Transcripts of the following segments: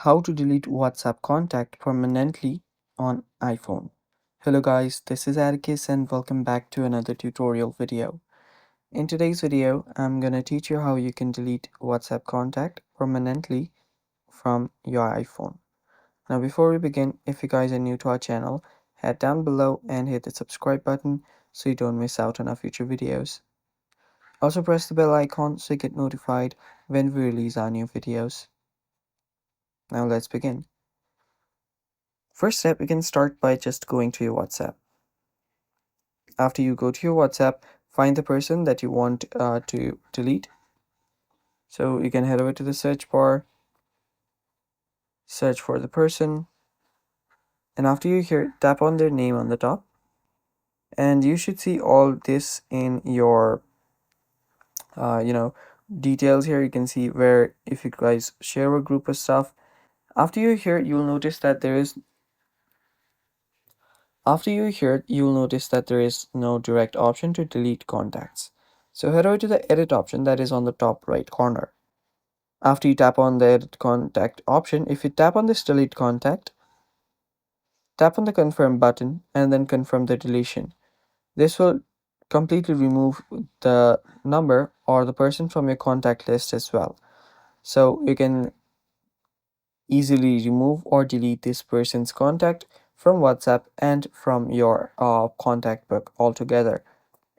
How to delete WhatsApp contact permanently on iPhone. Hello guys, this is Atticus and welcome back to another tutorial video. In today's video, I'm gonna teach you how you can delete WhatsApp contact permanently from your iPhone. Now before we begin, if you guys are new to our channel, head down below and hit the subscribe button so you don't miss out on our future videos. Also press the bell icon so you get notified when we release our new videos. Now let's begin. First step, you can start by just going to your WhatsApp. After you go to your WhatsApp, find the person that you want to delete. So you can head over to the search bar, search for the person, and after you here, tap on their name on the top. And you should see all this in your, uh, you know, details here. You can see where if you guys share a group of stuff. After you're here, you'll notice that there is After you hear it, you'll notice that there is no direct option to delete contacts. So head over to the edit option that is on the top right corner. After you tap on the edit contact option, if you tap on this delete contact, tap on the confirm button and then confirm the deletion. This will completely remove the number or the person from your contact list as well. So you can easily remove or delete this person's contact from WhatsApp and from your contact book altogether.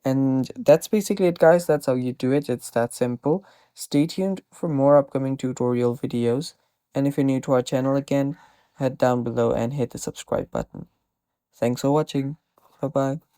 And that's basically it, guys. That's how you do it. It's that simple. Stay tuned for more upcoming tutorial videos. And if you're new to our channel again, head down below and hit the subscribe button. Thanks for watching. Bye bye.